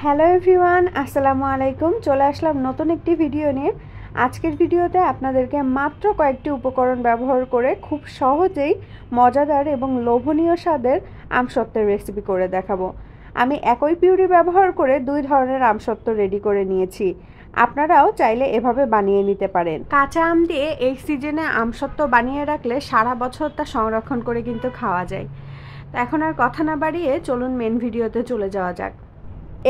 Hello everyone, আসসালামু আলাইকুম। চলে আসলাম নতুন একটি ভিডিও নিয়ে। আজকের ভিডিওতে আপনাদেরকে মাত্র কয়েকটি উপকরণ ব্যবহার করে খুব সহজেই মজাদার এবং লোভনীয় স্বাদের আমসত্ত্বের রেসিপি করে দেখাবো। আমি একই পিউরি ব্যবহার করে দুই ধরনের আমসত্ত্ব রেডি করে নিয়েছি। আপনারাও চাইলে এভাবে বানিয়ে নিতে পারেন। কাঁচা আম দিয়ে এই সিজনে আমসত্ত্ব বানিয়ে রাখলে সারা বছর তা সংরক্ষণ করে কিন্তু খাওয়া যায়। তো এখন আর কথা না বাড়িয়ে চলুন মেন ভিডিওতে চলে যাওয়া যাক।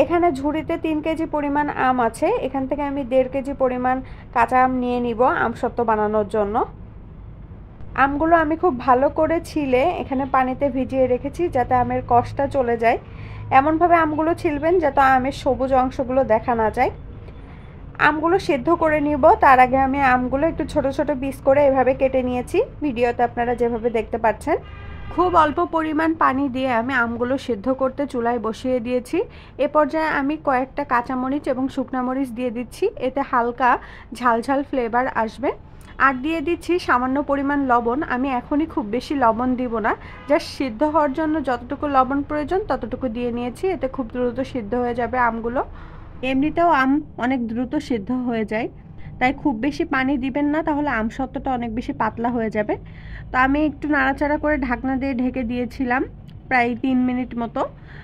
এখানে ঝুড়িতে 3 কেজি পরিমাণ আম আছে। এখান থেকে আমি 1.5 কেজি পরিমাণ কাঁচা আম নিয়ে নিব আমসত্ত্ব বানানোর জন্য। আমগুলো আমি খুব ভালো করে ছিলে এখানে পানিতে ভিজিয়ে রেখেছি যাতে আমের কষটা চলে যায়। এমনভাবে আমগুলো ছিলবেন যাতে আমের সবুজ অংশগুলো দেখা না যায়। আমগুলো সিদ্ধ করে নিব। তার আগে আমি আমগুলো একটু ছোট ছোট পিস করে এভাবে কেটে নিয়েছি, ভিডিওতে আপনারা যেভাবে দেখতে পাচ্ছেন। খুব অল্প পরিমাণ পানি দিয়ে আমি আমগুলো সিদ্ধ করতে চুলায় বসিয়ে দিয়েছি। এ পর্যায়ে আমি কয়েকটা কাঁচামরিচ এবং শুকনা মরিচ দিয়ে দিচ্ছি, এতে হালকা ঝালঝাল ফ্লেভার আসবে। আর দিয়ে দিচ্ছি সামান্য পরিমাণ লবণ। আমি এখনই খুব বেশি লবণ দিব না, জাস্ট সিদ্ধ হওয়ার জন্য যতটুকু লবণ প্রয়োজন ততটুকু দিয়ে নিয়েছি। এতে খুব দ্রুত সিদ্ধ হয়ে যাবে আমগুলো। এমনিতেও আম অনেক দ্রুত সিদ্ধ হয়ে যায়, তাই খুব বেশি পানি দিবেন না, তাহলে আমসত্ত্বটা অনেক বেশি পাতলা হয়ে যাবে। তো আমি একটু নাড়াচাড়া করে ঢাকনা দিয়ে ঢেকে দিয়েছিলাম প্রায় 3 মিনিট মতো।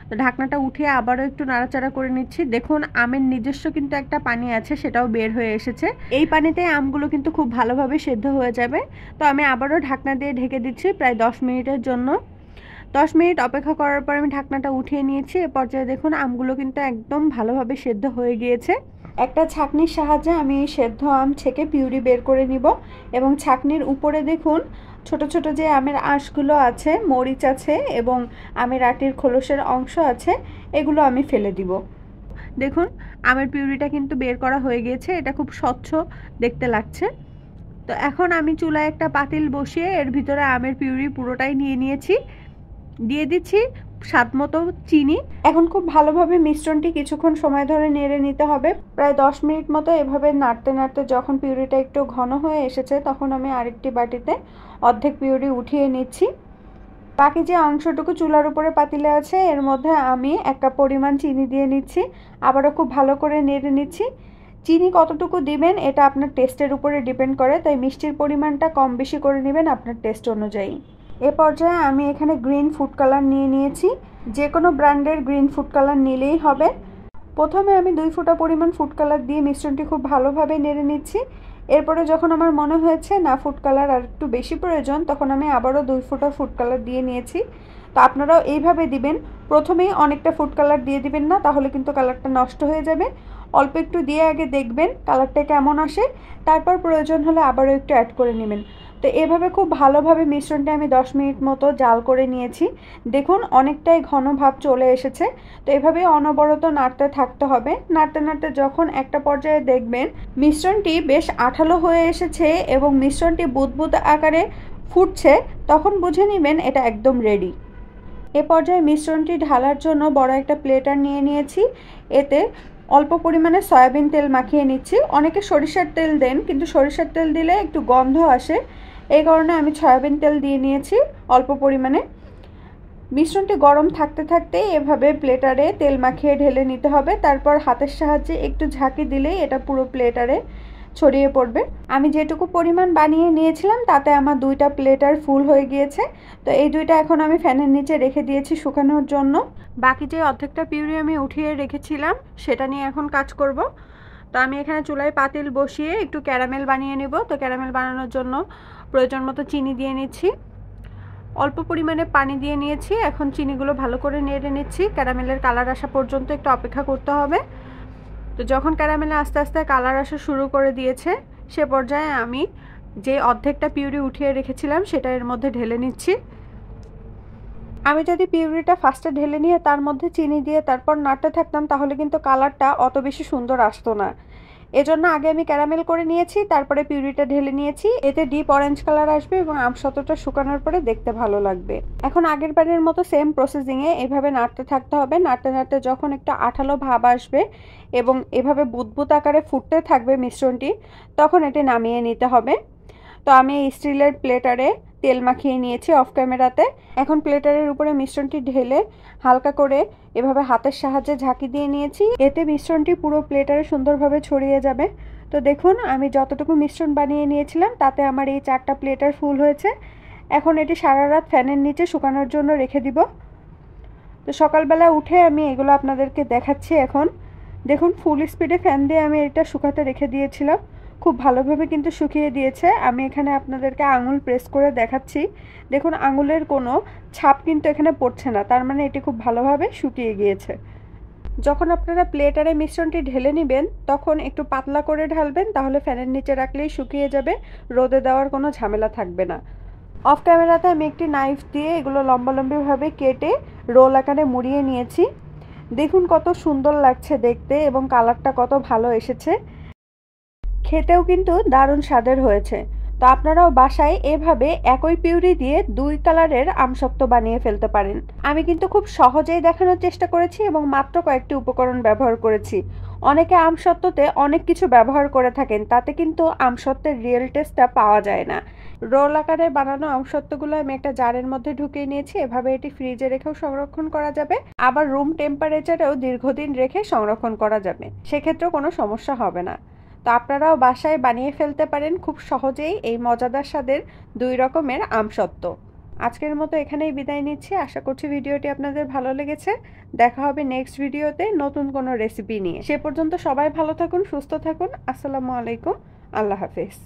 তো ঢাকনাটা উঠিয়ে আবারও একটু নাড়াচাড়া করে নিচ্ছি। দেখুন আমের নিজস্ব কিন্তু একটা পানি আছে, সেটাও বের হয়ে এসেছে। এই পানিতে আমগুলো কিন্তু খুব ভালোভাবে সেদ্ধ হয়ে যাবে। তো আমি আবারও ঢাকনা দিয়ে ঢেকে দিচ্ছি প্রায় 10 মিনিটের জন্য। 10 মিনিট অপেক্ষা করার পর আমি ঢাকনাটা উঠিয়ে নিয়েছি। এ পর্যায়ে দেখুন আমগুলো কিন্তু একদম ভালোভাবে সেদ্ধ হয়ে গিয়েছে। একটা ছাঁকনির সাহায্যে আমি সেদ্ধ আম ছেঁকে পিউরি বের করে নিব এবং ছাঁকনির উপরে দেখুন ছোট ছোট যে আমের আঁশগুলো আছে, মরিচ আছে এবং আমের আটির খোলসের অংশ আছে, এগুলো আমি ফেলে দিব। দেখুন আমের পিউরিটা কিন্তু বের করা হয়ে গিয়েছে, এটা খুব স্বচ্ছ দেখতে লাগছে। তো এখন আমি চুলায় একটা পাতিল বসিয়ে এর ভিতরে আমের পিউরি পুরোটাই নিয়ে নিয়েছি। দিয়ে দিচ্ছি স্বাদমতো চিনি। এখন খুব ভালোভাবে মিশ্রণটি কিছুক্ষণ সময় ধরে নেড়ে নিতে হবে, প্রায় 10 মিনিট মতো। এভাবে নাড়তে নাড়তে যখন পিউরিটা একটু ঘন হয়ে এসেছে তখন আমি আরেকটি বাটিতে অর্ধেক পিউরি উঠিয়ে নিচ্ছি। বাকি যে অংশটুকু চুলার উপরে পাতিলে আছে এর মধ্যে আমি 1 কাপ পরিমাণ চিনি দিয়ে নিচ্ছি। আবারও খুব ভালো করে নেড়ে নিচ্ছি। চিনি কতটুকু দিবেন এটা আপনার টেস্টের উপরে ডিপেন্ড করে, তাই মিষ্টির পরিমাণটা কম বেশি করে নেবেন আপনার টেস্ট অনুযায়ী। এ পর্যায়ে আমি এখানে গ্রিন ফুড কালার নিয়ে নিয়েছি। যে কোনো ব্র্যান্ডের গ্রিন ফুড কালার নিলেই হবে। প্রথমে আমি 2 ফোঁটা পরিমাণ ফুড কালার দিয়ে মিশ্রণটি খুব ভালোভাবে নেড়ে নিচ্ছি। এরপরে যখন আমার মনে হয়েছে না ফুড কালার আর একটু বেশি প্রয়োজন, তখন আমি আবারও 2 ফোঁটা ফুড কালার দিয়ে নিয়েছি। তো আপনারাও এইভাবে দিবেন। প্রথমেই অনেকটা ফুড কালার দিয়ে দিবেন না, তাহলে কিন্তু কালারটা নষ্ট হয়ে যাবে। অল্প একটু দিয়ে আগে দেখবেন কালারটা কেমন আসে, তারপর প্রয়োজন হলে আবারও একটু অ্যাড করে নেবেন। তো এভাবে খুব ভালোভাবে মিশ্রণটা আমি 10 মিনিট মতো জাল করে নিয়েছি। দেখুন অনেকটাই ঘন ভাব চলে এসেছে। তো এভাবেই অনবরত নাড়তে থাকতে হবে। নাড়তে নাড়তে যখন একটা পর্যায়ে দেখবেন মিশ্রণটি বেশ আঠালো হয়ে এসেছে এবং মিশ্রণটি বুদবুদ আকারে ফুটছে, তখন বুঝে নেবেন এটা একদম রেডি। এ পর্যায়ে মিশ্রণটি ঢালার জন্য বড় একটা প্লেটার নিয়ে নিয়েছি। এতে অল্প পরিমাণে সয়াবিন তেল মাখিয়ে নিচ্ছি। অনেকে সরিষার তেল দেন, কিন্তু সরিষার তেল দিলে একটু গন্ধ আসে, এই কারণে আমি সয়াবিন তেল দিয়ে নিয়েছি অল্প পরিমাণে। মিশ্রণটি গরম থাকতে থাকতে এভাবে প্লেটারে তেল মাখিয়ে ঢেলে নিতে হবে। তারপর হাতের সাহায্যে একটু ঝাঁকি দিলেই এটা পুরো প্লেটারে ছড়িয়ে পড়বে। আমি যেটুকু পরিমাণ বানিয়ে নিয়েছিলাম তাতে আমার 2টা প্লেটার ফুল হয়ে গিয়েছে। তো এই 2টা এখন আমি ফ্যানের নিচে রেখে দিয়েছি শুকানোর জন্য। বাকি যে অর্ধেকটা পিউরি আমি উঠিয়ে রেখেছিলাম সেটা নিয়ে এখন কাজ করব। তো আমি এখানে চুলায় পাতিল বসিয়ে একটু ক্যারামেল বানিয়ে নেব। তো ক্যারামেল বানানোর জন্য প্রয়োজন মতো চিনি দিয়ে নিচ্ছি। অল্প পরিমাণে পানি দিয়ে নিয়েছি। এখন চিনিগুলো ভালো করে নেড়ে নিচ্ছি। ক্যারামেলের কালার আসা পর্যন্ত একটু অপেক্ষা করতে হবে। তো যখন ক্যারামেলে আস্তে আস্তে কালার আসা শুরু করে দিয়েছে, সে পর্যায়ে আমি যে অর্ধেকটা পিউরি উঠিয়ে রেখেছিলাম সেটা এর মধ্যে ঢেলে নিচ্ছি। আমি যদি পিউরিটা ফার্স্টে ঢেলে নিয়ে তার মধ্যে চিনি দিয়ে তারপর নাড়তে থাকতাম তাহলে কিন্তু কালারটা অত বেশি সুন্দর আসতো না। এজন্য আগে আমি ক্যারামেল করে নিয়েছি, তারপরে পিউরিটা ঢেলে নিয়েছি। এতে ডিপ অরেঞ্জ কালার আসবে এবং আমসত্ত্বটা শুকানোর পরে দেখতে ভালো লাগবে। এখন আগের বারের মতো সেম প্রসেসিংয়ে এভাবে নাড়তে থাকতে হবে। নাড়তে নাড়তে যখন একটু আঠালো ভাব আসবে এবং এভাবে বুদবুদ আকারে ফুটতে থাকবে মিশ্রণটি, তখন এটি নামিয়ে নিতে হবে। তো আমি স্টিলের প্লেটারে তেল মাখিয়ে নিয়েছি অফ ক্যামেরাতে। এখন প্লেটারের উপরে মিশ্রণটি ঢেলে হালকা করে এভাবে হাতের সাহায্যে ঝাঁকি দিয়ে নিয়েছি। এতে মিশ্রণটি পুরো প্লেটারে সুন্দরভাবে ছড়িয়ে যাবে। তো দেখুন আমি যতটুকু মিশ্রণ বানিয়ে নিয়েছিলাম তাতে আমার এই 4টা প্লেটার ফুল হয়েছে। এখন এটি সারা রাত ফ্যানের নিচে শুকানোর জন্য রেখে দিব। তো সকালবেলা উঠে আমি এগুলো আপনাদেরকে দেখাচ্ছি। এখন দেখুন ফুল স্পিডে ফ্যান দিয়ে আমি এটা শুকাতে রেখে দিয়েছিলাম, খুব ভালোভাবে কিন্তু শুকিয়ে দিয়েছে। আমি এখানে আপনাদেরকে আঙুল প্রেস করে দেখাচ্ছি, দেখুন আঙুলের কোনো ছাপ কিন্তু এখানে পড়ছে না, তার মানে এটি খুব ভালোভাবে শুকিয়ে গিয়েছে। যখন আপনারা প্লেটারে মিশ্রণটি ঢেলে নেবেন তখন একটু পাতলা করে ঢালবেন, তাহলে ফ্যানের নিচে রাখলেই শুকিয়ে যাবে, রোদে দেওয়ার কোনো ঝামেলা থাকবে না। অফ ক্যামেরাতে আমি একটি নাইফ দিয়ে এগুলো লম্বালম্বিভাবে কেটে রোল আকারে মুড়িয়ে নিয়েছি। দেখুন কত সুন্দর লাগছে দেখতে এবং কালারটা কত ভালো এসেছে, খেতেও কিন্তু দারুণ স্বাদের হয়েছে। তো আপনারাও বাসায় এভাবে একই পিউরি দিয়ে 2 কালারের আমসত্ত্ব বানিয়ে ফেলতে পারেন। আমি কিন্তু খুব সহজেই দেখানোর চেষ্টা করেছি এবং মাত্র কয়েকটি উপকরণ ব্যবহার করেছি। অনেকে আমসত্ত্বতে অনেক কিছু ব্যবহার করে থাকেন, তাতে কিন্তু আমসত্ত্বের রিয়েল টেস্টটা পাওয়া যায় না। রোল আকারে বানানো আমসত্ত্বগুলো আমি একটা জারের মধ্যে ঢুকিয়ে নিয়েছি। এভাবে এটি ফ্রিজে রেখেও সংরক্ষণ করা যাবে, আবার রুম টেম্পারেচারেও দীর্ঘদিন রেখে সংরক্ষণ করা যাবে, সেক্ষেত্রেও কোনো সমস্যা হবে না। তো আপনারাও বাসায় বানিয়ে ফেলতে পারেন খুব সহজেই এই মজাদার স্বাদের 2 রকমের আমসত্ত্ব। আজকের মতো এখানেই বিদায় নিচ্ছি। আশা করছি ভিডিওটি আপনাদের ভালো লেগেছে। দেখা হবে নেক্সট ভিডিওতে নতুন কোনো রেসিপি নিয়ে। সে পর্যন্ত সবাই ভালো থাকুন, সুস্থ থাকুন। আসসালামু আলাইকুম, আল্লাহ হাফেজ।